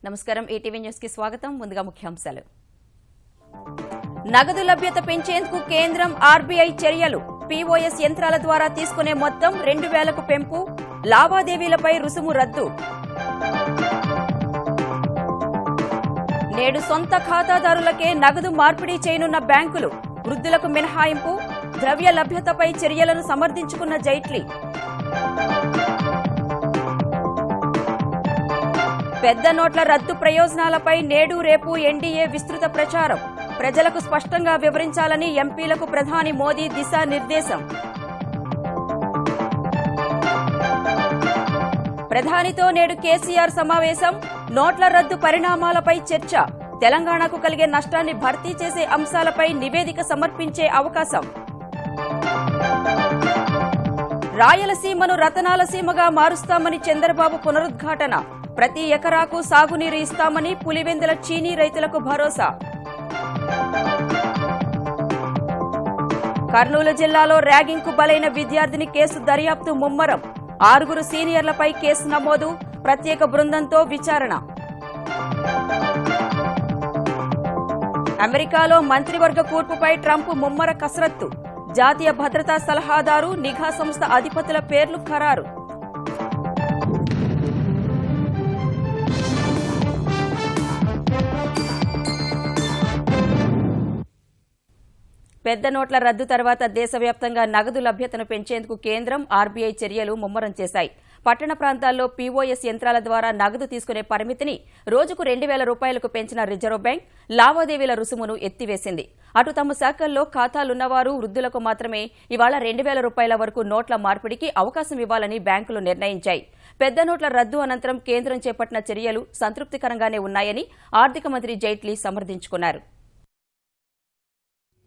నమస్కారం, ETV news కి స్వాగతం. ముందుగా ముఖ్యాంశాలు. నగదు లభ్యత పెంచేందుకు కేంద్రం ఆర్బీఐ చర్యలు. పీఓఎస్ యంత్రాల ద్వారా తీసుకునే మొత్తం 2000కు పెంపు. లావాదేవీలపై రుసుము రద్దు. నేడు సొంత ఖాతాదారులకే నగదు మార్పిడి చేయనున్న బ్యాంకులు. వృద్ధులకు మినహాయింపు. ద్రవ్య లభ్యతపై చర్యలను సమర్థించుకున్న జైట్లీ. పెద్ద నోట్ల రద్దు ప్రయోజనాలపై నేడు రేపు ఎన్డీఏ విస్తృత ప్రచారం. ప్రజలకు స్పష్టంగా వివరించాలని ఎంపీలకు ప్రధాని మోదీ దిశానిర్దేశం. ప్రధానితో నేడు కేసీఆర్ సమావేశం. నోట్ల రద్దు పరిణామాలపై చర్చ. తెలంగాణకు కలిగే నష్టాన్ని భర్తీ చేసే అంశాలపై నివేదిక సమర్పించే అవకాశం. రాయలసీమను రతనాల సీమగా మారుస్తామని చంద్రబాబు పునరుద్ఘాటన. ప్రతి ఎకరాకు సాగునీరు ఇస్తామని పులివెందుల చీనీ రైతులకు భరోసా. కర్నూలు జిల్లాలో ర్యాగింగ్ కు బలైన విద్యార్థిని కేసు దర్యాప్తు ముమ్మరం. 6 సీనియర్లపై కేసు నమోదు. ప్రత్యేక బృందంతో విచారణ. అమెరికాలో మంత్రివర్గ కూర్పుపై ట్రంప్ ముమ్మర కసరత్తు. జాతీయ భద్రతా సలహాదారు, నిఘా సంస్థ అధిపతుల పేర్లు ఖరారు. పెద్ద నోట్ల రద్దు తర్వాత దేశవ్యాప్తంగా నగదు లభ్యతను పెంచేందుకు కేంద్రం ఆర్బీఐ చర్యలు ముమ్మరం చేశాయి. పట్టణ ప్రాంతాల్లో పీఓఎస్ యంత్రాల ద్వారా నగదు తీసుకునే పరిమితిని రోజుకు 2000 రూపాయలకు పెంచిన రిజర్వ్ బ్యాంక్ లావాదేవీల రుసుమును ఎత్తివేసింది. అటు తమ శాఖల్లో ఖాతాలున్నవారు, వృద్ధులకు మాత్రమే ఇవాళ 2000 రూపాయల వరకు నోట్ల మార్పిడికి అవకాశం ఇవ్వాలని బ్యాంకులు నిర్ణయించాయి. పెద్ద నోట్ల రద్దు అనంతరం కేంద్రం చేపట్టిన చర్యలు సంతృప్తికరంగానే ఉన్నాయని ఆర్థిక మంత్రి జైట్లీ సమర్థించుకున్నారు.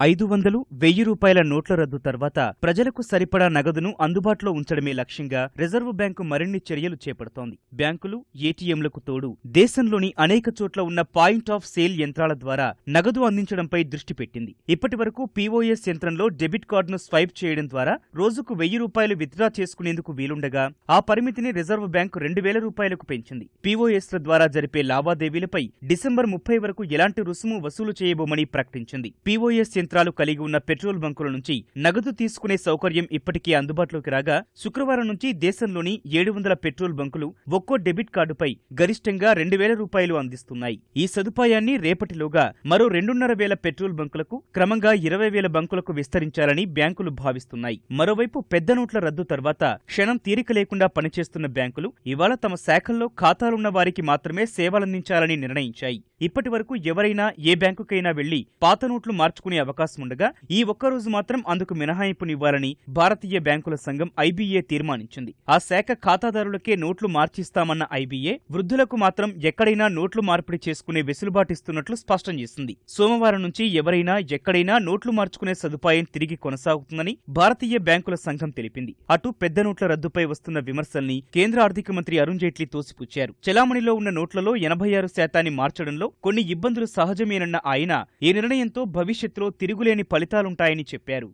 500, 1000 రూపాయల నోట్ల రద్దు తర్వాత ప్రజలకు సరిపడా నగదును అందుబాటులో ఉంచడమే లక్ష్యంగా రిజర్వు బ్యాంకు మరిన్ని చర్యలు చేపడుతోంది. బ్యాంకులు, ఏటీఎంలకు తోడు దేశంలోని అనేక చోట్ల ఉన్న పాయింట్ ఆఫ్ సేల్ యంత్రాల ద్వారా నగదు అందించడంపై దృష్టి పెట్టింది. ఇప్పటి వరకు పీఓఎస్ యంత్రంలో డెబిట్ కార్డును స్వైప్ చేయడం ద్వారా రోజుకు 1000 రూపాయలు విత్డ్రా చేసుకునేందుకు వీలుండగా ఆ పరిమితిని రిజర్వు బ్యాంకు 2000 రూపాయలకు పెంచింది. పీఓఎస్ల ద్వారా జరిపే లావాదేవీలపై డిసెంబర్ 30 వరకు ఎలాంటి రుసుము వసూలు చేయబోమని ప్రకటించింది. పీఓఎస్ యంత్రాలు కలిగి ఉన్న పెట్రోల్ బంకుల నుంచి నగదు తీసుకునే సౌకర్యం ఇప్పటికే అందుబాటులోకి రాగా శుక్రవారం నుంచి దేశంలోని 700 పెట్రోల్ బంకులు ఒక్కో డెబిట్ కార్డుపై గరిష్టంగా 2000 రూపాయలు అందిస్తున్నాయి. ఈ సదుపాయాన్ని రేపటిలోగా మరో 2500 పెట్రోల్ బంకులకు, క్రమంగా 20,000 బంకులకు విస్తరించాలని బ్యాంకులు భావిస్తున్నాయి. మరోవైపు పెద్ద నోట్ల రద్దు తర్వాత క్షణం తీరిక లేకుండా పనిచేస్తున్న బ్యాంకులు ఇవాళ తమ శాఖల్లో ఖాతాలున్న వారికి మాత్రమే సేవలందించాలని నిర్ణయించాయి. ఇప్పటి వరకు ఎవరైనా ఏ బ్యాంకుకైనా వెళ్లి పాత నోట్లు మార్చుకునే అవకాశం ఉండగా ఈ ఒక్కరోజు మాత్రం అందుకు మినహాయింపునివ్వాలని భారతీయ బ్యాంకుల సంఘం ఐబీఏ తీర్మానించింది. ఆ శాఖ ఖాతాదారులకే నోట్లు మార్చిస్తామన్న ఐబీఏ వృద్ధులకు మాత్రం ఎక్కడైనా నోట్లు మార్పిడి చేసుకునే వెసులుబాటిస్తున్నట్లు స్పష్టం చేసింది. సోమవారం నుంచి ఎవరైనా ఎక్కడైనా నోట్లు మార్చుకునే సదుపాయం తిరిగి కొనసాగుతుందని భారతీయ బ్యాంకుల సంఘం తెలిపింది. అటు పెద్ద నోట్ల రద్దుపై వస్తున్న విమర్శల్ని కేంద్ర ఆర్థిక మంత్రి అరుణ్ జైట్లీ తోసిపుచ్చారు. చెలామణిలో ఉన్న నోట్లలో 86% మార్చడంలో కొన్ని ఇబ్బందులు సహజమేనన్న ఆయన ఈ నిర్ణయంతో భవిష్యత్తులో తిరుగులేని ఫలితాలుంటాయని చెప్పారు.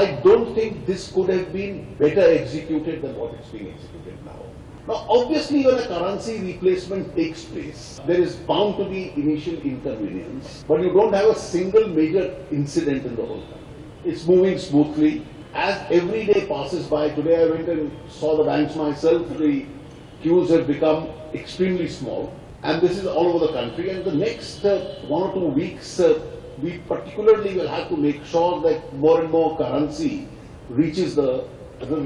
I don't think this could have been better executed than what it's being executed now. Now, obviously, when a currency replacement takes place, there is bound to be initial inconvenience, but you don't have a single major incident in the whole country. It's moving smoothly. As every day passes by, today I went and saw the banks myself, the queues have become extremely small. And this is all over the country. And the next 1 or 2 weeks, we particularly will have to make sure that more and more currency reaches the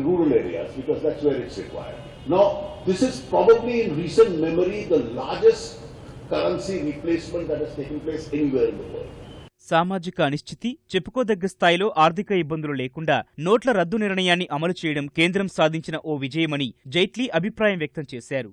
rural areas, because that's where it's required. Now, this is probably in recent memory the largest currency replacement that has taken place anywhere in the world. సామాజిక అనిశ్చితి, చెప్పుకోదగ్గ స్థాయిలో ఆర్థిక ఇబ్బందులు లేకుండా నోట్ల రద్దు నిర్ణయాన్ని అమలు చేయడం కేంద్రం సాధించిన ఓ విజయమని జైట్లీ అభిప్రాయం వ్యక్తం చేశారు.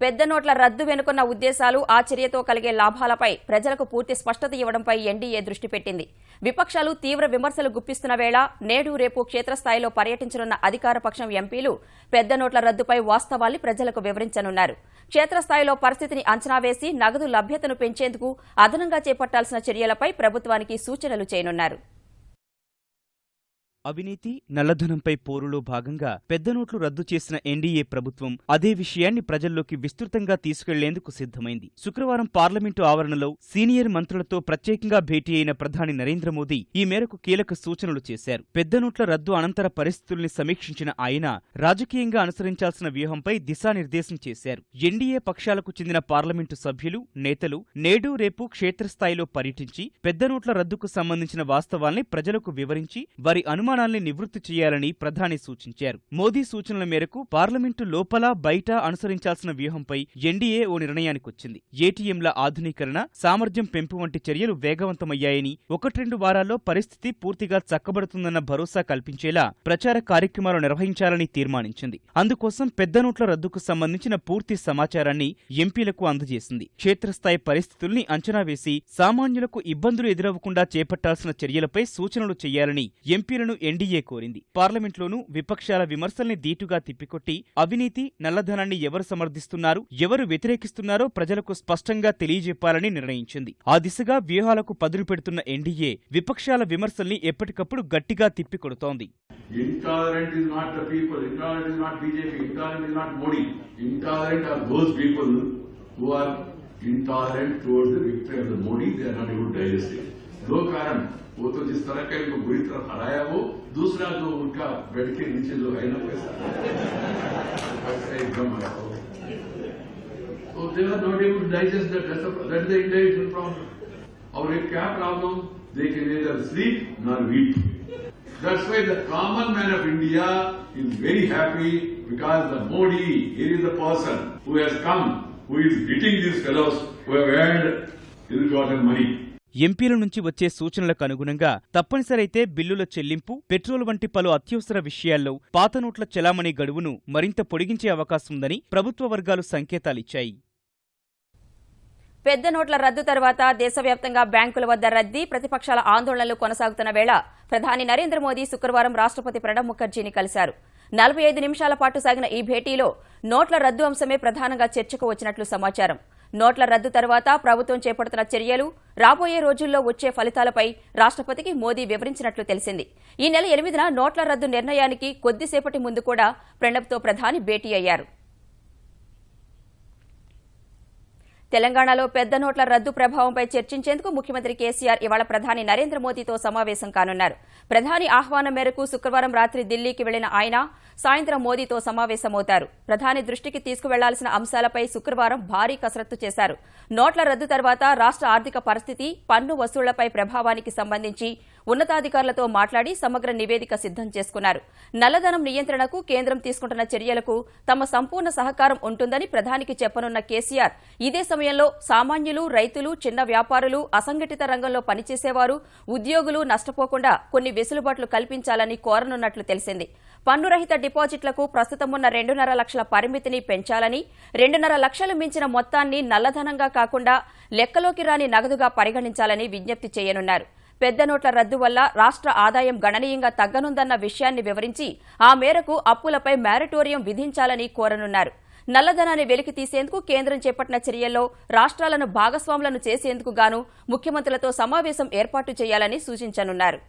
పెద్ద నోట్ల రద్దు వెనుకున్న ఉద్దేశాలు, ఆ చర్యతో కలిగే లాభాలపై ప్రజలకు పూర్తి స్పష్టత ఇవ్వడంపై ఎన్డీఏ దృష్టి పెట్టింది. విపక్షాలు తీవ్ర విమర్శలు గుప్పిస్తున్న వేళ నేడు రేపు క్షేత్రస్థాయిలో పర్యటించనున్న అధికార పక్షం ఎంపీలు పెద్ద నోట్ల రద్దుపై వాస్తవాల్ని ప్రజలకు వివరించనున్నారు. క్షేత్రస్థాయిలో పరిస్థితిని అంచనా వేసి నగదు లభ్యతను పెంచేందుకు అదనంగా చేపట్టాల్సిన చర్యలపై ప్రభుత్వానికి సూచనలు చేయనున్నారు. అవినీతి, నల్లధనంపై పోరులో భాగంగా పెద్ద నోట్లు రద్దు చేసిన ఎన్డీఏ ప్రభుత్వం అదే విషయాన్ని ప్రజల్లోకి విస్తృతంగా తీసుకెళ్లేందుకు సిద్ధమైంది. శుక్రవారం పార్లమెంటు ఆవరణలో సీనియర్ మంత్రులతో ప్రత్యేకంగా భేటీ అయిన ప్రధాని నరేంద్ర మోదీ ఈ మేరకు కీలక సూచనలు చేశారు. పెద్ద నోట్ల రద్దు అనంతర పరిస్థితుల్ని సమీక్షించిన ఆయన రాజకీయంగా అనుసరించాల్సిన వ్యూహంపై దిశానిర్దేశం చేశారు. ఎన్డీఏ పక్షాలకు చెందిన పార్లమెంటు సభ్యులు, నేతలు నేడు రేపు క్షేత్రస్థాయిలో పర్యటించి పెద్ద నోట్ల రద్దుకు సంబంధించిన వాస్తవాల్ని ప్రజలకు వివరించి వారి అనుమానాల్ని నివృత్తి చేయాలని ప్రధాని సూచించారు. మోదీ సూచనల మేరకు పార్లమెంటు లోపల బయట అనుసరించాల్సిన వ్యూహంపై ఎన్డీఏ ఓ నిర్ణయానికొచ్చింది. ఏటీఎంల ఆధునీకరణ, సామర్థ్యం పెంపు వంటి చర్యలు వేగవంతమయ్యాయని, 1-2 వారాల్లో పరిస్థితి పూర్తిగా చక్కబడుతుందన్న భరోసా కల్పించేలా ప్రచార కార్యక్రమాలు నిర్వహించాలని తీర్మానించింది. అందుకోసం పెద్ద నోట్ల రద్దుకు సంబంధించిన పూర్తి సమాచారాన్ని ఎంపీలకు అందజేసింది. క్షేత్రస్థాయి పరిస్థితుల్ని అంచనా వేసి సామాన్యులకు ఇబ్బందులు ఎదురవ్వకుండా చేపట్టాల్సిన చర్యలపై సూచనలు చేయాలని ఎంపీలను ఎన్డీఏ కోరింది. పార్లమెంట్లోనూ విపక్షాల విమర్శల్ని దీటుగా తిప్పికొట్టి అవినీతి, నల్లధనాన్ని ఎవరు సమర్థిస్తున్నారో, ఎవరు వ్యతిరేకిస్తున్నారో ప్రజలకు స్పష్టంగా తెలియజెప్పాలని నిర్ణయించింది. ఆ దిశగా వ్యూహాలకు పదును పెడుతున్న ఎన్డీఏ విపక్షాల విమర్శల్ని ఎప్పటికప్పుడు గట్టిగా తిప్పికొడుతోంది. Intolerant is not the people, intolerant is not BJP, intolerant is not Modi. Intolerant are those people who are intolerant towards the victory of the Modi, they are not able to digest it. दो कारण, वो तो जिस तरह का इनको बुरी तरह हराया वो, दूसरा जो उनका बेड के नीचे जो है ना पैसा एकदम आया हो, तो they are not able to digest that. That's the intellectual problem. और एक क्या problem? They can neither sleep nor weep. That's why the common man of India is very happy because the Modi, here is the person who has come, who is hitting these fellows who have earned ill-gotten money. ఎంపీల నుంచి వచ్చే సూచనలకు అనుగుణంగా తప్పనిసరైతే బిల్లుల చెల్లింపు, petrol వంటి పలు అత్యవసర విషయాల్లో పాత నోట్ల చెలామణి గడువును మరింత పొడిగించే అవకాశముందని ప్రభుత్వ వర్గాలు సంకేతాలిచ్చాయి. పెద్ద నోట్ల రద్దు తర్వాత దేశవ్యాప్తంగా బ్యాంకుల వద్ద రద్దీ, ప్రతిపక్షాల ఆందోళనలు కొనసాగుతున్న వేళ ప్రధాని నరేంద్ర మోదీ శుక్రవారం రాష్ట్రపతి ప్రణబ్ ముఖర్జీని కలిశారు. 45 నిమిషాల పాటు సాగిన ఈ భేటీలో నోట్ల రద్దు అంశమే ప్రధానంగా చర్చకు వచ్చినట్లు సమాచారం. నోట్ల రద్దు తర్వాత ప్రభుత్వం చేపడుతున్న చర్యలు, రాబోయే రోజుల్లో వచ్చే ఫలితాలపై రాష్ట్రపతికి మోదీ వివరించినట్లు తెలిసింది. ఈ నెల 8న నోట్ల రద్దు నిర్ణయానికి కొద్దిసేపటి ముందు కూడా ప్రణబ్తో ప్రధాని భేటీ అయ్యారు. తెలంగాణలో పెద్ద నోట్ల రద్దు ప్రభావంపై చర్చించేందుకు ముఖ్యమంత్రి కేసీఆర్ ఇవాళ ప్రధాని నరేంద్ర మోదీతో సమావేశం కానున్నారు. ప్రధాని ఆహ్వానం మేరకు శుక్రవారం రాత్రి ఢిల్లీకి వెళ్లిన ఆయన సాయంత్రం మోదీతో సమావేశమవుతారు. ప్రధాని దృష్టికి తీసుకువెళ్లాల్సిన అంశాలపై శుక్రవారం భారీ కసరత్తు చేశారు. నోట్ల రద్దు తర్వాత రాష్ట్ర ఆర్థిక పరిస్థితి, పన్ను వసూళ్లపై ప్రభావానికి సంబంధించి ఉన్నతాధికారులతో మాట్లాడి సమగ్ర నివేదిక సిద్దం చేసుకున్నారు. నల్లధనం నియంత్రణకు కేంద్రం తీసుకుంటున్న చర్యలకు తమ సంపూర్ణ సహకారం ఉంటుందని ప్రధానికి చెప్పనున్న కేసీఆర్ ఇదే సమయంలో సామాన్యులు, రైతులు, చిన్న వ్యాపారులు, అసంఘటిత రంగంలో పనిచేసేవారు, ఉద్యోగులు నష్టపోకుండా కొన్ని వెసులుబాట్లు కల్పించాలని కోరనున్నట్లు తెలిసింది. పన్నురహిత డిపాజిట్లకు ప్రస్తుతం ఉన్న 2.5 లక్షల పరిమితిని పెంచాలని, 2.5 లక్షలు మించిన మొత్తాన్ని నల్లధనంగా కాకుండా లెక్కలోకి రాని నగదుగా పరిగణించాలని విజ్ఞప్తి చేయనున్నారు. పెద్ద నోట్ల రద్దు వల్ల రాష్ట్ర ఆదాయం గణనీయంగా తగ్గనుందన్న విషయాన్ని వివరించి ఆ మేరకు అప్పులపై మారటోరియం విధించాలని కోరనున్నారు. నల్లధనాన్ని వెలికి తీసేందుకు కేంద్రం చేపట్టిన చర్యల్లో రాష్ట్రాలను భాగస్వాములను చేసేందుకు గాను ముఖ్యమంత్రులతో సమావేశం ఏర్పాటు చేయాలని సూచించనున్నారు.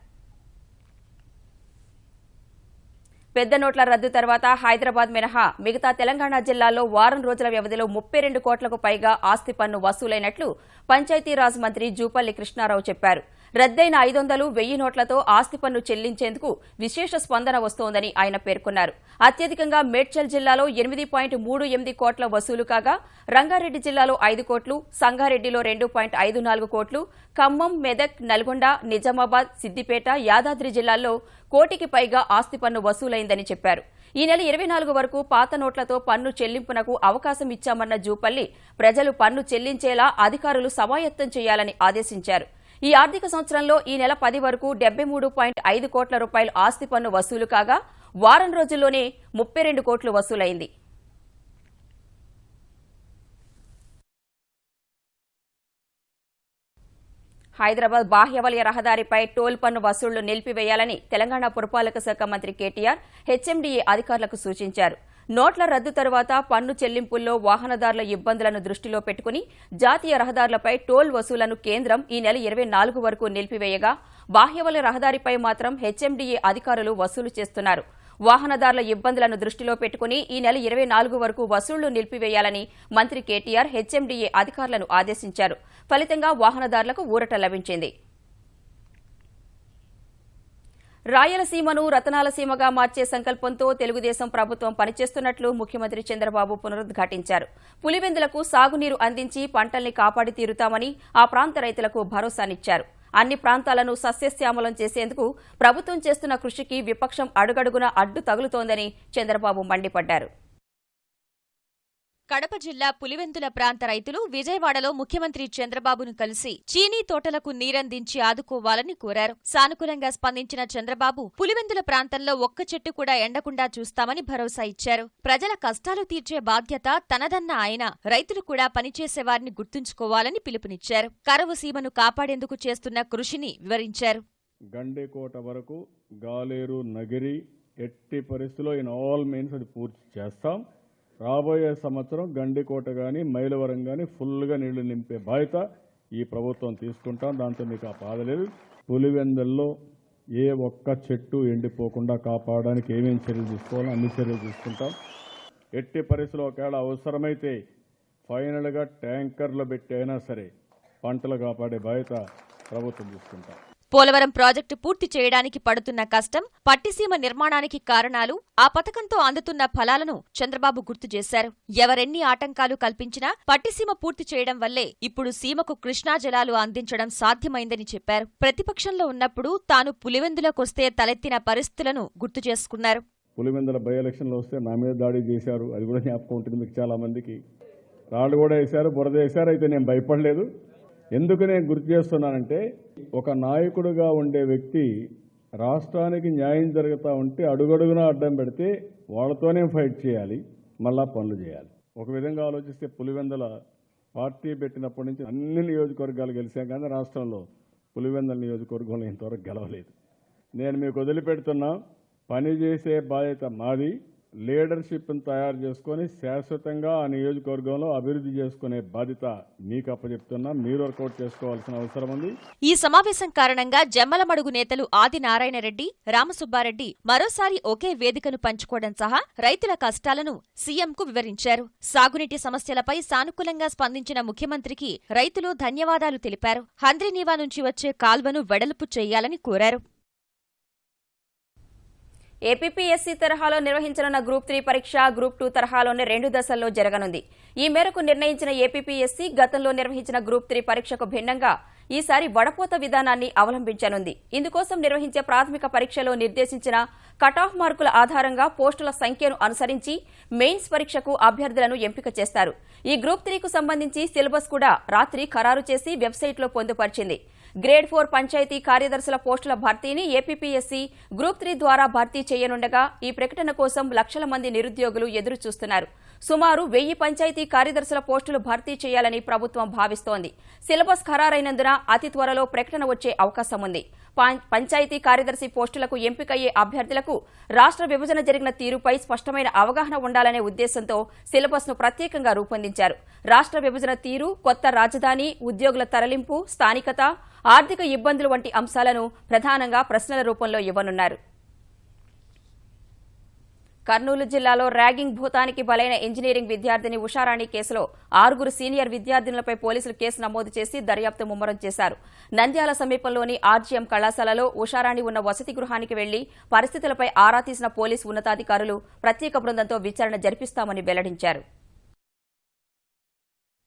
పెద్ద నోట్ల రద్దు తర్వాత హైదరాబాద్ మినహా మిగతా తెలంగాణ జిల్లాల్లో వారం రోజుల వ్యవధిలో 32 కోట్లకు పైగా ఆస్తి పన్ను వసూలైనట్లు పంచాయతీరాజ్ మంత్రి జూపల్లి కృష్ణారావు చెప్పారు. రద్దయిన 500, 1000 నోట్లతో ఆస్తి పన్ను చెల్లించేందుకు విశేష స్పందన వస్తోందని ఆయన పేర్కొన్నారు. అత్యధికంగా మేడ్చల్ జిల్లాలో 8.38 కోట్ల వసూలు కాగా, రంగారెడ్డి జిల్లాలో 5 కోట్లు, సంగారెడ్డిలో 2.54 కోట్లు, ఖమ్మం, మెదక్, నల్గొండ, నిజామాబాద్, సిద్దిపేట, యాదాద్రి జిల్లాల్లో కోటికి పైగా ఆస్తి పన్ను వసూలైందని చెప్పారు. ఈ నెల 24 వరకు పాత నోట్లతో పన్ను చెల్లింపునకు అవకాశం ఇచ్చామన్న జూపల్లి ప్రజలు పన్ను చెల్లించేలా అధికారులు సమాయత్తం చేయాలని ఆదేశించారు. ఈ ఆర్థిక సంవత్సరంలో ఈ నెల 10 వరకు 73.5 కోట్ల రూపాయలు ఆస్తి పన్ను వసూలు కాగా, వారం రోజుల్లోనే 32 కోట్లు వసూలైంది. హైదరాబాద్ బాహ్యవలయ రహదారిపై టోల్ పన్ను వసూళ్లు నిలిపివేయాలని తెలంగాణ పురపాలక శాఖ మంత్రి కేటీఆర్ హెచ్ఎండీఏ అధికారులకు సూచించారు. నోట్ల రద్దు తరువాత పన్ను చెల్లింపుల్లో వాహనదారుల ఇబ్బందులను దృష్టిలో పెట్టుకుని జాతీయ రహదారులపై టోల్ వసూళ్లను కేంద్రం ఈ నెల 24 వరకు నిలిపివేయగా బాహ్యవలయ రహదారిపై మాత్రం హెచ్ఎండీఏ అధికారులు వసూలు చేస్తున్నారు. వాహనదారుల ఇబ్బందులను దృష్టిలో పెట్టుకుని ఈ నెల 24 వరకు వసూళ్లు నిలిపివేయాలని మంత్రి కేటీఆర్ హెచ్ఎండీఏ అధికారులను ఆదేశించారు. ఫలితంగా వాహనదారులకు ఊరట లభించింది. రాయలసీమను రతనాల సీమగా మార్చే సంకల్పంతో తెలుగుదేశం ప్రభుత్వం పనిచేస్తున్నట్లు ముఖ్యమంత్రి చంద్రబాబు పునరుద్ఘాటించారు. పులివెందులకు సాగునీరు అందించి పంటల్ని కాపాడి తీరుతామని ఆ ప్రాంత రైతులకు భరోసానిచ్చారు. అన్ని ప్రాంతాలను సస్యశ్యామలం చేసేందుకు ప్రభుత్వం చేస్తున్న కృషికి విపక్షం అడుగడుగునా అడ్డు తగులుతోందని చంద్రబాబు మండిపడ్డారు. కడప జిల్లా పులివెందుల ప్రాంత రైతులు విజయవాడలో ముఖ్యమంత్రి చంద్రబాబును కలిసి చీనీ తోటలకు నీరందించి ఆదుకోవాలని కోరారు. సానుకూలంగా స్పందించిన చంద్రబాబు పులివెందుల ప్రాంతంలో ఒక్క చెట్టు కూడా ఎండకుండా చూస్తామని భరోసా ఇచ్చారు. ప్రజల కష్టాలు తీర్చే బాధ్యత తనదన్న ఆయన రైతులు కూడా పనిచేసేవారిని గుర్తుంచుకోవాలని పిలుపునిచ్చారు. కరువు సీమను కాపాడేందుకు చేస్తున్న కృషిని వివరించారు. గండికోట వరకు గాలేరు నగిరి ఎట్టి పరిస్థితిలో ఇన్ ఆల్ మీన్స్ అది పూర్తి చేస్తాం. రాబోయే సంవత్సరం గండికోట కానీ మైలవరం కానీ ఫుల్గా నీళ్లు నింపే బాధ్యత ఈ ప్రభుత్వం తీసుకుంటాం. దాంతో మీకు ఆ బాధ లేదు. పులివెందుల్లో ఏ ఒక్క చెట్టు ఎండిపోకుండా కాపాడడానికి ఏమేమి చర్యలు తీసుకోవాలో అన్ని చర్యలు తీసుకుంటాం. ఎట్టి పరిస్థితుల్లో ఒకవేళ అవసరమైతే ఫైనల్గా ట్యాంకర్లు పెట్టి అయినా సరే పంటలు కాపాడే బాధ్యత ప్రభుత్వం తీసుకుంటాం. పోలవరం ప్రాజెక్టు పూర్తి చేయడానికి పడుతున్న కష్టం, పట్టిసీమ నిర్మాణానికి కారణాలు, ఆ పథకంతో అందుతున్న ఫలాలను చంద్రబాబు గుర్తు చేశారు. ఎవరెన్ని ఆటంకాలు కల్పించినా పట్టిసీమ పూర్తి చేయడం వల్లే ఇప్పుడు సీమకు కృష్ణా జలాలు అందించడం సాధ్యమైందని చెప్పారు. ప్రతిపక్షంలో ఉన్నప్పుడు తాను పులివెందులకొస్తే తలెత్తిన పరిస్థితులను గుర్తు చేసుకున్నారు. పులివెందుల బై ఎలక్షన్లో వస్తే నా మీద దాడి చేశారు, అది కూడా జ్ఞాపకం ఉంటుంది మీకు చాలా మందికి. రాళ్లు కూడా వేశారు, బురద వేశారు. అయితే నేను భయపడలేదు. ఎందుకు నేను గుర్తు చేస్తున్నానంటే ఒక నాయకుడిగా ఉండే వ్యక్తి రాష్ట్రానికి న్యాయం జరుగుతూ ఉంటే అడుగడుగునా అడ్డం పెడితే వాళ్ళతోనే ఫైట్ చేయాలి, మళ్ళా పనులు చేయాలి. ఒక విధంగా ఆలోచిస్తే పులివెందుల పార్టీ పెట్టినప్పటి నుంచి అన్ని నియోజకవర్గాలు గెలిచాం, కానీ రాష్ట్రంలో పులివెందుల నియోజకవర్గంలో ఇంతవరకు గెలవలేదు. నేను మీకు వదిలిపెడుతున్నా, పని చేసే బాధ్యత మాది. లీడర్షిప్ను తయారు చేసుకొని శాశ్వతంగా ఆ నియోజకవర్గంలో అభివృద్ధి చేసుకునే బాధ్యత మీకు అప్పచెప్తున్నా. మీరు వర్కౌట్ చేసుకోవాల్సిన అవసరం ఉంది. ఈ సమావేశం కారణంగా జమ్మలమడుగు నేతలు ఆదినారాయణరెడ్డి, రామసుబ్బారెడ్డి మరోసారి ఒకే వేదికను పంచుకోవడం సహా రైతుల కష్టాలను సీఎంకు వివరించారు. సాగునీటి సమస్యలపై సానుకూలంగా స్పందించిన ముఖ్యమంత్రికి రైతులు ధన్యవాదాలు తెలిపారు. హంద్రీనీవా నుంచి వచ్చే కాల్వను వెడల్పు చేయాలని కోరారు. ఏపీపీఎస్సీ తరహాలో నిర్వహించనున్న గ్రూప్ 3 పరీక్ష గ్రూప్ 2 తరహాలోనే 2 దశల్లో జరగనుంది. ఈ మేరకు నిర్ణయించిన ఏపీపీఎస్సీ గతంలో నిర్వహించిన గ్రూప్ 3 పరీక్షకు భిన్నంగా ఈసారి వడపోత విధానాన్ని అవలంబించనుంది. ఇందుకోసం నిర్వహించే ప్రాథమిక పరీక్షలో నిర్దేశించిన కటాఫ్ మార్కుల ఆధారంగా పోస్టుల సంఖ్యను అనుసరించి మెయిన్స్ పరీక్షకు అభ్యర్థులను ఎంపిక చేస్తారు. ఈ గ్రూప్ 3కు సంబంధించి సిలబస్ కూడా రాత్రి ఖరారు చేసి వెబ్సైట్లో పొందుపరిచింది. గ్రేడ్ 4 పంచాయతీ కార్యదర్శుల పోస్టుల భర్తీని ఏపీపీఎస్సీ గ్రూప్ 3 ద్వారా భర్తీ చేయనుండగా ఈ ప్రకటన కోసం లక్షల మంది నిరుద్యోగులు ఎదురు చూస్తున్నారు. సుమారు 1000 పంచాయతీ కార్యదర్శుల పోస్టులు భర్తీ చేయాలని ప్రభుత్వం భావిస్తోంది. సిలబస్ ఖరారైనందున అతి త్వరలో ప్రకటన వచ్చే అవకాశం ఉంది. పంచాయతీ కార్యదర్శి పోస్టులకు ఎంపికయ్యే అభ్యర్థులకు రాష్ట్ర విభజన జరిగిన తీరుపై స్పష్టమైన అవగాహన ఉండాలనే ఉద్దేశంతో సిలబస్ను ప్రత్యేకంగా రూపొందించారు. రాష్ట్ర విభజన తీరు, కొత్త రాజధాని, ఉద్యోగుల తరలింపు, స్థానికత, ఆర్థిక ఇబ్బందులు వంటి అంశాలను ప్రధానంగా ప్రశ్నల రూపంలో ఇవ్వనున్నారు. కర్నూలు జిల్లాలో ర్యాగింగ్ భూతానికి బలైన ఇంజనీరింగ్ విద్యార్థిని ఉషారాణి కేసులో 6 సీనియర్ విద్యార్థినులపై పోలీసులు కేసు నమోదు చేసి దర్యాప్తు ముమ్మరం చేశారు. నంద్యాల సమీపంలోని ఆర్జీఎం కళాశాలలో ఉషారాణి ఉన్న వసతి గృహానికి వెళ్లి పరిస్థితులపై ఆరా తీసిన పోలీసు ఉన్నతాధికారులు ప్రత్యేక బృందంతో విచారణ జరిపిస్తామని వెల్లడించారు.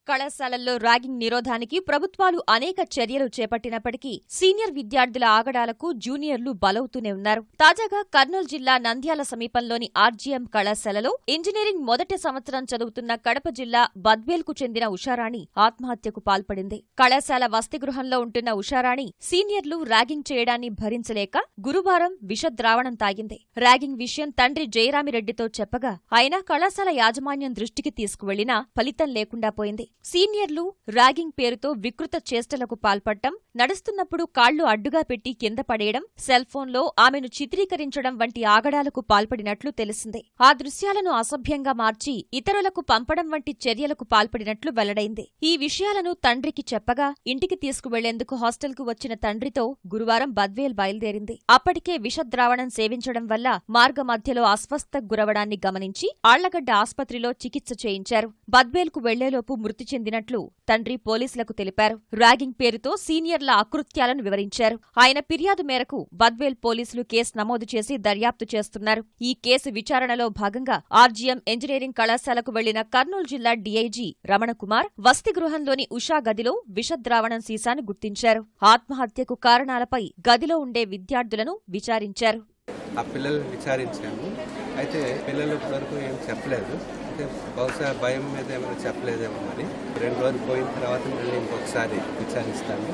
కళాశాలల్లో ర్యాగింగ్ నిరోధానికి ప్రభుత్వాలు అనేక చర్యలు చేపట్టినప్పటికీ సీనియర్ విద్యార్థుల ఆగడాలకు జూనియర్లు బలవుతూనే ఉన్నారు. తాజాగా కర్నూలు జిల్లా నంద్యాల సమీపంలోని ఆర్జీఎం కళాశాలలో ఇంజనీరింగ్ మొదటి సంవత్సరం చదువుతున్న కడప జిల్లా బద్వేల్కు చెందిన ఉషారాణి ఆత్మహత్యకు పాల్పడింది. కళాశాల వసతిగృహంలో ఉంటున్న ఉషారాణి సీనియర్లు ర్యాగింగ్ చేయడాన్ని భరించలేక గురువారం విషద్రావణం తాగింది. ర్యాగింగ్ విషయం తండ్రి జయరామిరెడ్డితో చెప్పగా ఆయన కళాశాల యాజమాన్యం దృష్టికి తీసుకువెళ్లినా ఫలితం లేకుండా పోయింది. సీనియర్లు ర్యాగింగ్ పేరుతో వికృత చేష్టలకు పాల్పడటం, నడుస్తున్నప్పుడు కాళ్లు అడ్డుగా పెట్టి కింద పడేయడం, సెల్ ఫోన్లో ఆమెను చిత్రీకరించడం వంటి ఆగడాలకు పాల్పడినట్లు తెలిసిందే. ఆ దృశ్యాలను అసభ్యంగా మార్చి ఇతరులకు పంపడం వంటి చర్యలకు పాల్పడినట్లు వెల్లడైంది. ఈ విషయాలను తండ్రికి చెప్పగా ఇంటికి తీసుకువెళ్లేందుకు హాస్టల్కు వచ్చిన తండ్రితో గురువారం బద్వేల్ బయలుదేరింది. అప్పటికే విషద్రావణం సేవించడం వల్ల మార్గ మధ్యలో అస్వస్థకు గురవడాన్ని గమనించి ఆళ్లగడ్డ ఆస్పత్రిలో చికిత్స చేయించారు. బద్వేల్కు వెళ్లేలోపు మృతి చెందినట్లు తండ్రి పోలీసులకు తెలిపారు. ర్యాగింగ్ పేరుతో సీనియర్ల అకృత్యాలను వివరించారు. ఆయన ఫిర్యాదు మేరకు బద్వేల్ పోలీసులు కేసు నమోదు చేసి దర్యాప్తు చేస్తున్నారు. ఈ కేసు విచారణలో భాగంగా ఆర్జీఎం ఇంజనీరింగ్ కళాశాలకు వెళ్లిన కర్నూలు జిల్లా డీఐజీ రమణకుమార్ వసతి గృహంలోని ఉషా గదిలో విషద్రావణం సీసాను గుర్తించారు. ఆత్మహత్యకు కారణాలపై గదిలో ఉండే విద్యార్థులను విచారించారు. ఆ పిల్లల్ని విచారించాము. అయితే పిల్లలు ఇప్పటివరకు ఏం చెప్పలేదు. అయితే బహుశా భయం మీద ఏమైనా చెప్పలేదేమో మరి. 2 రోజులు పోయిన తర్వాత మళ్ళీ ఇంకొకసారి విచారిస్తాను.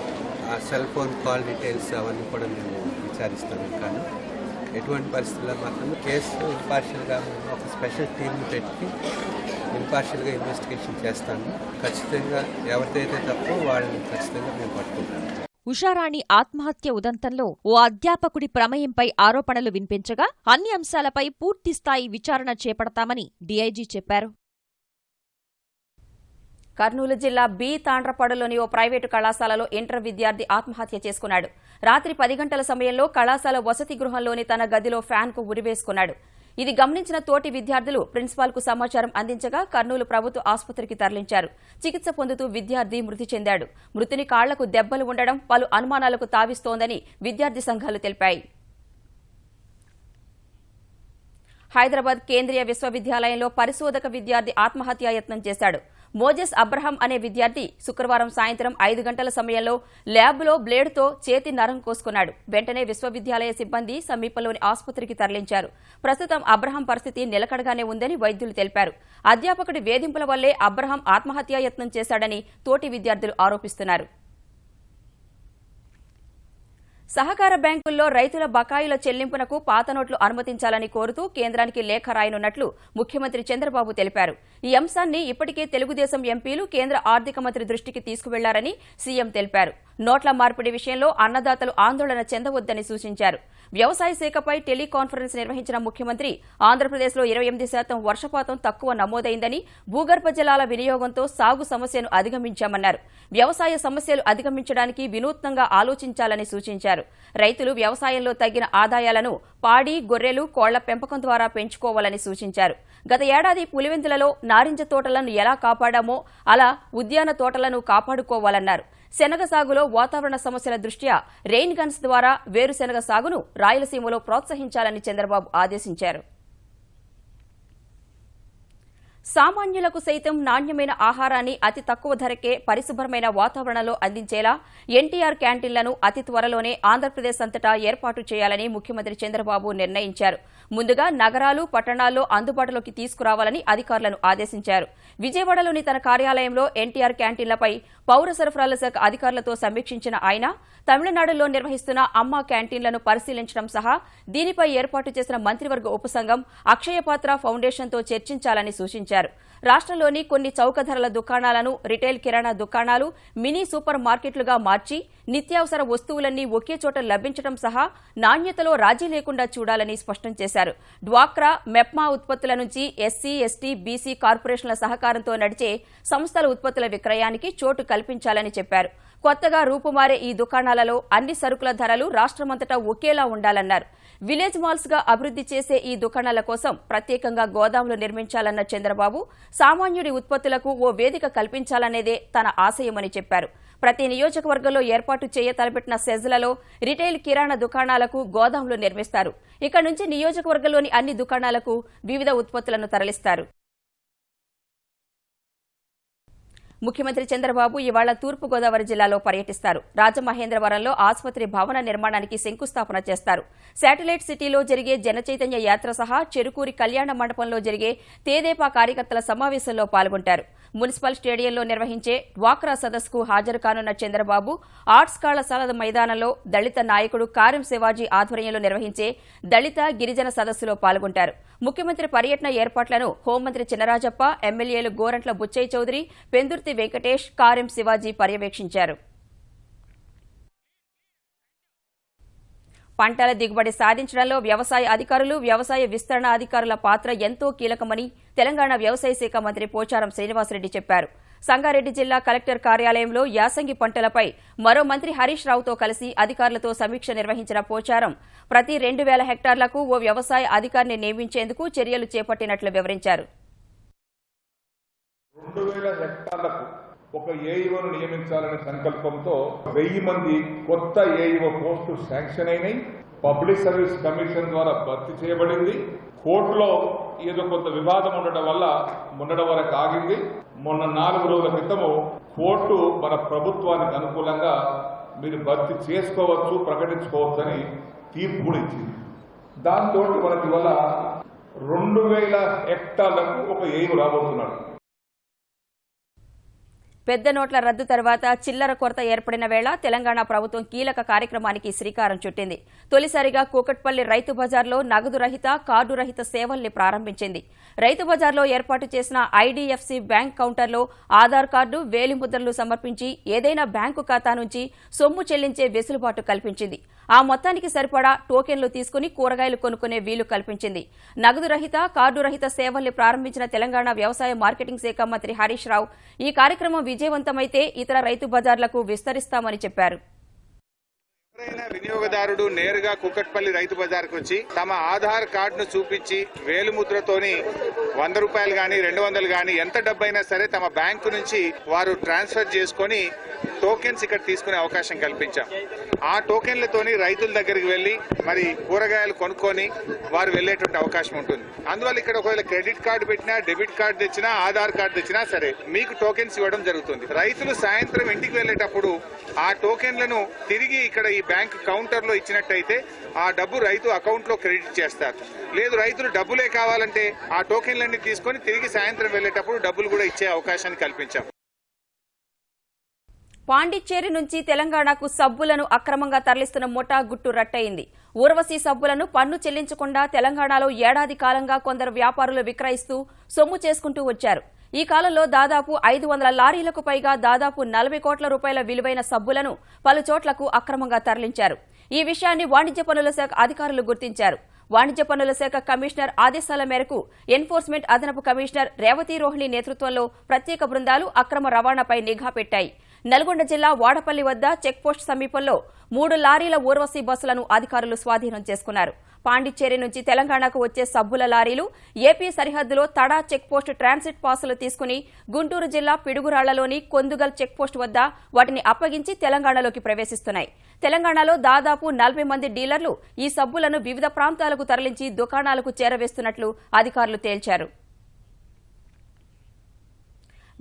ఆ సెల్ ఫోన్ కాల్ డీటెయిల్స్ అవన్నీ కూడా మేము విచారిస్తాము. కానీ ఎటువంటి పరిస్థితుల్లో మాత్రం కేసు ఇంపార్షియల్గా ఒక స్పెషల్ టీంని పెట్టి ఇంపార్షియల్గా ఇన్వెస్టిగేషన్ చేస్తాను. ఖచ్చితంగా ఎవరిదైతే తప్పో వాళ్ళని ఖచ్చితంగా మేము పట్టుకుంటాము. ఉషారాణి ఆత్మహత్య ఉదంతంలో ఓ అధ్యాపకుడి ప్రమేయంపై ఆరోపణలు వినిపించగా అన్ని అంశాలపై పూర్తిస్థాయి విచారణ చేపడతామని డీఐజీ చెప్పారు. కర్నూలు జిల్లా బి తాండ్రపాడులోని ఓ ప్రైవేటు కళాశాలలో ఇంటర్ విద్యార్థి ఆత్మహత్య చేసుకున్నాడు. రాత్రి 10 గంటల సమయంలో కళాశాల వసతి గృహంలోని తన గదిలో ఫ్యాన్కు ఉరివేసుకున్నాడు. ఇది గమనించిన తోటి విద్యార్థులు ప్రిన్సిపాల్కు సమాచారం అందించగా కర్నూలు ప్రభుత్వ ఆసుపత్రికి తరలించారు. చికిత్స పొందుతూ విద్యార్థి మృతి చెందాడు. మృతుని కాళ్లకు దెబ్బలు ఉండడం పలు అనుమానాలకు తావిస్తోందని విద్యార్థి సంఘాలు తెలిపాయి. హైదరాబాద్ కేంద్రీయ విశ్వవిద్యాలయంలో పరిశోధక విద్యార్థి ఆత్మహత్యాయత్నం చేశాడు. మోజెస్ అబ్రహం అనే విద్యార్థి శుక్రవారం సాయంత్రం 5 గంటల సమయంలో ల్యాబ్లో బ్లేడుతో చేతి నరం కోసుకున్నాడు. వెంటనే విశ్వవిద్యాలయ సిబ్బంది సమీపంలోని ఆసుపత్రికి తరలించారు. ప్రస్తుతం అబ్రహం పరిస్థితి నిలకడగానే ఉందని వైద్యులు తెలిపారు. అధ్యాపకుడి వేధింపుల వల్లే అబ్రహం ఆత్మహత్యాయత్నం చేశాడని తోటి విద్యార్థులు ఆరోపిస్తున్నారు. సహకార బ్యాంకుల్లో రైతుల బకాయిల చెల్లింపునకు పాత నోట్లు అనుమతించాలని కోరుతూ కేంద్రానికి లేఖ రాయనున్నట్లు ముఖ్యమంత్రి చంద్రబాబు తెలిపారు. ఈ అంశాన్ని ఇప్పటికే తెలుగుదేశం ఎంపీలు కేంద్ర ఆర్థిక మంత్రి దృష్టికి తీసుకువెళ్లారని సీఎం తెలిపారు. నోట్ల మార్పిడి విషయంలో అన్నదాతలు ఆందోళన చెందవద్దని సూచించారు. వ్యవసాయ శాఖపై టెలికాన్ఫరెన్స్ నిర్వహించిన ముఖ్యమంత్రి ఆంధ్రప్రదేశ్లో 28% వర్షపాతం తక్కువ నమోదైందని, భూగర్భ జలాల వినియోగంతో సాగు సమస్యను అధిగమించామన్నారు. వ్యవసాయ సమస్యలు అధిగమించడానికి వినూత్నంగా ఆలోచించాలని సూచించారు. రైతులు వ్యవసాయంలో తగ్గిన ఆదాయాలను పాడి, గొర్రెలు, కోళ్ల పెంపకం ద్వారా పెంచుకోవాలని సూచించారు. గత ఏడాది పులివెందులలో నారింజ తోటలను ఎలా కాపాడామో అలా ఉద్యాన తోటలను కాపాడుకోవాలన్నారు. శనగ సాగులో వాతావరణ సమస్యల దృష్ట్యా రెయిన్ గన్స్ ద్వారా వేరుశెనగ సాగును రాయలసీమలో ప్రోత్సహించాలని చంద్రబాబు ఆదేశించారు. సామాన్యులకు సైతం నాణ్యమైన ఆహారాన్ని అతి తక్కువ ధరకే పరిశుభ్రమైన వాతావరణంలో అందించేలా ఎన్టీఆర్ క్యాంటీన్లను అతి త్వరలోనే ఆంధ్రప్రదేశ్ అంతటా ఏర్పాటు చేయాలని ముఖ్యమంత్రి చంద్రబాబు నిర్ణయించారు. ముందుగా నగరాలు, పట్టణాల్లో అందుబాటులోకి తీసుకురావాలని అధికారులను ఆదేశించారు. విజయవాడలోని తన కార్యాలయంలో ఎన్టీఆర్ క్యాంటీన్లపై పౌర సరఫరాల శాఖ అధికారులతో సమీక్షించిన ఆయన తమిళనాడులో నిర్వహిస్తున్న అమ్మ క్యాంటీన్లను పరిశీలించడం సహా దీనిపై ఏర్పాటు చేసిన మంత్రివర్గ ఉపసంఘం అక్షయపాత్ర ఫౌండేషన్తో చర్చించాలని సూచించారు. రాష్ట్రంలోని కొన్ని చౌక ధరల దుకాణాలను రిటైల్ కిరాణా దుకాణాలు, మినీ సూపర్ మార్కెట్లుగా మార్చి నిత్యావసర వస్తువులన్నీ ఒకే చోట లభించడం సహా నాణ్యతలో రాజీ లేకుండా చూడాలని స్పష్టం చేశారు. డ్వాక్రా, మెప్మా ఉత్పత్తుల నుంచి ఎస్సీ, ఎస్టీ, బీసీ కార్పొరేషన్ల సహకారంతో నడిచే సంస్థల ఉత్పత్తుల విక్రయానికి చోటు కల్పించాలని చెప్పారు. కొత్తగా రూపుమారే ఈ దుకాణాలలో అన్ని సరుకుల ధరలు రాష్ట్రమంతటా ఒకేలా ఉండాలన్నారు. విలేజ్ మాల్స్ గా అభివృద్ది చేసే ఈ దుకాణాల కోసం ప్రత్యేకంగా గోదాములు నిర్మించాలన్న చంద్రబాబు సామాన్యుడి ఉత్పత్తులకు ఓ వేదిక కల్పించాలనేదే తన ఆశయమని చెప్పారు. ప్రతి నియోజకవర్గంలో ఏర్పాటు చేయ తలపెట్టిన సెజ్లలో రిటైల్ కిరాణా దుకాణాలకు గోదాములు నిర్మిస్తారు. ఇక నుంచి నియోజకవర్గంలోని అన్ని దుకాణాలకు వివిధ ఉత్పత్తులను తరలిస్తారు. ముఖ్యమంత్రి చంద్రబాబు ఇవాళ తూర్పుగోదావరి జిల్లాలో పర్యటిస్తారు. రాజమహేంద్రవరంలో ఆసుపత్రి భవన నిర్మాణానికి శంకుస్థాపన చేస్తారు. శాటిలైట్ సిటీలో జరిగే జనచైతన్య యాత్ర సహా చెరుకూరి కళ్యాణ మండపంలో జరిగే తేదేపా కార్యకర్తల సమావేశంలో పాల్గొంటారు. మున్సిపల్ స్టేడియంలో నిర్వహించే డ్వాక్రా సదస్సుకు హాజరు కానున్న చంద్రబాబు ఆర్ట్స్ కళాశాల మైదానంలో దళిత నాయకుడు కారం శివాజీ ఆధ్వర్యంలో నిర్వహించే దళిత గిరిజన సదస్సులో పాల్గొంటారు. ముఖ్యమంత్రి పర్యటన ఏర్పాట్లను హోంమంత్రి చినరాజప్ప, ఎమ్మెల్యేలు గోరంట్ల బుచ్చయ్య చౌదరి, పెందుర్తి పెందుర్తి వెంకటేష్, కారెం శివాజీ పర్యవేక్షించారు. పంటల దిగుబడి సాధించడంలో వ్యవసాయ అధికారులు, వ్యవసాయ విస్తరణ అధికారుల పాత్ర ఎంతో కీలకమని తెలంగాణ వ్యవసాయ శాఖ మంత్రి పోచారం శ్రీనివాసరెడ్డి చెప్పారు. సంగారెడ్డి జిల్లా కలెక్టర్ కార్యాలయంలో యాసంగి పంటలపై మరో మంత్రి హరీష్ రావుతో కలిసి అధికారులతో సమీక్ష నిర్వహించిన పోచారం ప్రతి 2,000 హెక్టార్లకు ఓ వ్యవసాయ అధికారిని నియమించేందుకు చర్యలు చేపట్టినట్లు వివరించారు. 2,000 హెక్టార్లకు ఒక ఏఈఓను నియమించాలనే సంకల్పంతో 1000 మంది కొత్త ఏఈఓ పోస్టులు శాంక్షన్ అయినాయి. పబ్లిక్ సర్వీస్ కమిషన్ ద్వారా భర్తీ చేయబడింది. కోర్టులో ఏదో కొంత వివాదం ఉండడం వల్ల మొన్నటి వరకు ఆగింది. మొన్న 4 రోజుల క్రితము కోర్టు మన ప్రభుత్వానికి అనుకూలంగా మీరు భర్తీ చేసుకోవచ్చు, ప్రకటించుకోవచ్చు అని తీర్పు కూడా ఇచ్చింది. దాంతో మనకి ఇవాళ 2,000 హెక్టార్లకు ఒక ఏఈఓ రాబోతున్నాడు. పెద్ద నోట్ల రద్దు తర్వాత చిల్లర కొరత ఏర్పడిన వేళ తెలంగాణ ప్రభుత్వం కీలక కార్యక్రమానికి శ్రీకారం చుట్టింది. తొలిసారిగా కూకట్పల్లి రైతు బజార్లో నగదు రహిత, కార్డు రహిత సేవల్ని ప్రారంభించింది. రైతు బజార్లో ఏర్పాటు చేసిన ఐడీఎఫ్సీ బ్యాంక్ కౌంటర్లో ఆధార్ కార్డు, వేలిముద్రలు సమర్పించి ఏదైనా బ్యాంకు ఖాతా నుంచి సొమ్ము చెల్లించే వెసులుబాటు కల్పించింది. ఆ మొత్తానికి సరిపడా టోకెన్లు తీసుకుని కూరగాయలు కొనుక్కునే వీలు కల్పించింది. నగదు రహిత, కార్డు రహిత సేవల్ని ప్రారంభించిన తెలంగాణ వ్యవసాయ మార్కెటింగ్ శాఖ మంత్రి హరీష్ రావు ఈ కార్యక్రమం విజయవంతమైతే ఇతర రైతు బజార్లకు విస్తరిస్తామని చెప్పారు. ఎవరైనా వినియోగదారుడు నేరుగా కూకట్పల్లి రైతు బజార్కు వచ్చి తమ ఆధార్ కార్డును చూపించి వేలిముద్రతోని 100 రూపాయలు గాని 200 గాని ఎంత డబ్బైనా సరే తమ బ్యాంకు నుంచి వారు ట్రాన్స్ఫర్ చేసుకుని టోకెన్స్ ఇక్కడ తీసుకునే అవకాశం కల్పించాం. ఆ టోకెన్లతోని రైతుల దగ్గరికి వెళ్లి మరి కూరగాయలు కొనుక్కొని వారు వెళ్లేటువంటి అవకాశం ఉంటుంది. అందువల్ల ఇక్కడ ఒకవేళ క్రెడిట్ కార్డు పెట్టినా, డెబిట్ కార్డు తెచ్చినా, ఆధార్ కార్డు తెచ్చినా సరే మీకు టోకెన్స్ ఇవ్వడం జరుగుతుంది. రైతులు సాయంత్రం ఇంటికి వెళ్లేటప్పుడు ఆ టోకెన్లను తిరిగి ఇక్కడ ఈ బ్యాంక్ కౌంటర్ లో ఇచ్చినట్టయితే ఆ డబ్బు రైతు అకౌంట్ లో క్రెడిట్ చేస్తారు. లేదు రైతులు డబ్బులే కావాలంటే ఆ టోకెన్లన్నీ తీసుకొని తిరిగి సాయంత్రం వెళ్లేటప్పుడు డబ్బులు కూడా ఇచ్చే అవకాశాన్ని కల్పించాం. పాండిచ్చేరి నుంచి తెలంగాణకు సబ్బులను అక్రమంగా తరలిస్తున్న ముఠా గుట్టు రట్టయింది. ఊర్వశీ సబ్బులను పన్ను చెల్లించకుండా తెలంగాణలో ఏడాది కాలంగా కొందరు వ్యాపారులు విక్రయిస్తూ సొమ్ము చేసుకుంటూ వచ్చారు. ఈ కాలంలో దాదాపు 500 లారీలకు పైగా దాదాపు 40 కోట్ల రూపాయల విలువైన సబ్బులను పలు చోట్లకు అక్రమంగా తరలించారు. ఈ విషయాన్ని వాణిజ్య పన్నుల శాఖ అధికారులు గుర్తించారు. వాణిజ్య పన్నుల శాఖ కమిషనర్ ఆదేశాల మేరకు ఎన్ఫోర్స్మెంట్ అదనపు కమిషనర్ రేవతి రోహిణి నేతృత్వంలో ప్రత్యేక బృందాలు అక్రమ రవాణాపై నిఘా పెట్టాయి. నల్గొండ జిల్లా వాడపల్లి వద్ద చెక్పోస్ట్ సమీపంలో 3 లారీల ఊర్వశీ బస్సులను అధికారులు స్వాధీనం చేసుకున్నారు. పాండిచ్చేరి నుంచి తెలంగాణకు వచ్చే సబ్బుల లారీలు ఏపీ సరిహద్దులో తడా చెక్పోస్ట్ ట్రాన్సిట్ పాసులు తీసుకుని గుంటూరు జిల్లా పిడుగురాళ్లలోని కొందుగల్ చెక్పోస్ట్ వద్ద వాటిని అప్పగించి తెలంగాణలోకి ప్రవేశిస్తున్నాయి. తెలంగాణలో దాదాపు 40 మంది డీలర్లు ఈ సబ్బులను వివిధ ప్రాంతాలకు తరలించి దుకాణాలకు చేరవేస్తున్నట్లు అధికారులు తేల్చారు.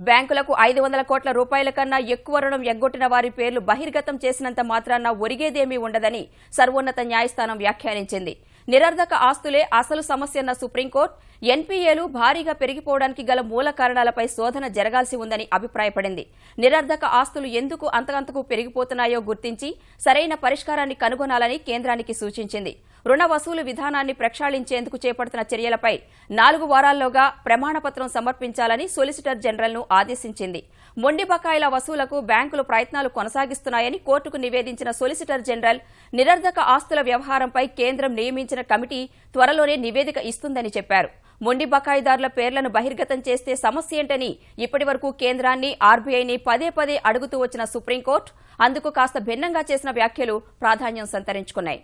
బ్యాంకులకు 500 కోట్ల రూపాయల కన్నా ఎక్కువ రుణం ఎగ్గొట్టిన వారి పేర్లు బహిర్గతం చేసినంత మాత్రాన ఒరిగేదేమీ ఉండదని సర్వోన్నత న్యాయస్థానం వ్యాఖ్యానించింది. నిరర్ధక ఆస్తులే అసలు సమస్యన్న సుప్రీంకోర్టు ఎన్పీఏలు భారీగా పెరిగిపోవడానికి గల మూల కారణాలపై శోధన జరగాల్సి ఉందని అభిప్రాయపడింది. నిరర్ధక ఆస్తులు ఎందుకు అంతకంతకు పెరిగిపోతున్నాయో గుర్తించి సరైన పరిష్కారాన్ని కనుగొనాలని కేంద్రానికి సూచించింది. రుణ వసూలు విధానాన్ని ప్రక్షాళించేందుకు చేపడుతున్న చర్యలపై 4 వారాల్లోగా ప్రమాణపత్రం సమర్పించాలని సొలిసిటర్ జనరల్ను ఆదేశించింది. మొండి బకాయిల వసూలకు బ్యాంకులు ప్రయత్నాలు కొనసాగిస్తున్నాయని కోర్టుకు నివేదించిన సొలిసిటర్ జనరల్ నిరర్ధక ఆస్తుల వ్యవహారంపై కేంద్రం నియమించిన కమిటీ త్వరలోనే నివేదిక ఇస్తుందని చెప్పారు. మొండి బకాయిదారుల పేర్లను బహిర్గతం చేస్తే సమస్య ఏంటని ఇప్పటివరకు కేంద్రాన్ని, ఆర్బీఐని పదే అడుగుతూ వచ్చిన సుప్రీంకోర్టు అందుకు కాస్త భిన్నంగా చేసిన వ్యాఖ్యలు ప్రాధాన్యం సంతరించుకున్నాయి.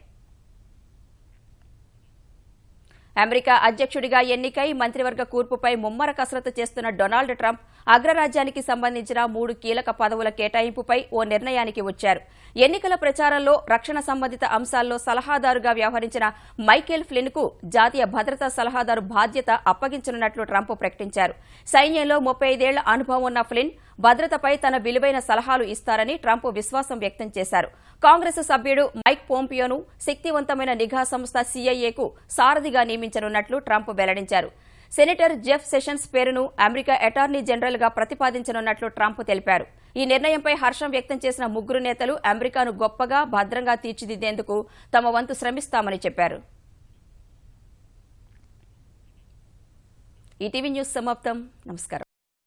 అమెరికా అధ్యక్షుడిగా ఎన్నికై మంత్రివర్గ కూర్పుపై ముమ్మర కసరత్తు చేస్తున్న డొనాల్డ్ ట్రంప్ అగ్రరాజ్యానికి సంబంధించిన 3 కీలక పదవుల కేటాయింపుపై ఓ నిర్ణయానికి వచ్చారు. ఎన్నికల ప్రచారంలో రక్షణ సంబంధిత అంశాల్లో సలహాదారుగా వ్యవహరించిన మైకేల్ ఫ్లిన్కు జాతీయ భద్రతా సలహాదారు బాధ్యత అప్పగించనున్నట్లు ట్రంప్ ప్రకటించారు. సైన్యంలో 35 ఏళ్ల అనుభవం ఉన్న ఫ్లిన్ భద్రతపై తన విలువైన సలహాలు ఇస్తారని ట్రంప్ విశ్వాసం వ్యక్తం చేశారు. కాంగ్రెస్ సభ్యుడు మైక్ పోంపియోను శక్తివంతమైన నిఘా సంస్థ సీఐఏకు సారథిగా నియమించనున్నట్లు ట్రంప్ వెల్లడించారు. సెనేటర్ జెఫ్ సెషన్స్ పేరును అమెరికా అటార్నీ జనరల్ గా ప్రతిపాదించనున్నట్లు ట్రంప్ తెలిపారు. ఈ నిర్ణయంపై హర్షం వ్యక్తం చేసిన 3 నేతలు అమెరికాను గొప్పగా, భద్రంగా తీర్చిదిద్దేందుకు తమ వంతు శ్రమిస్తామని చెప్పారు. ఈటీవీ న్యూస్ సమాప్తం. నమస్కారం.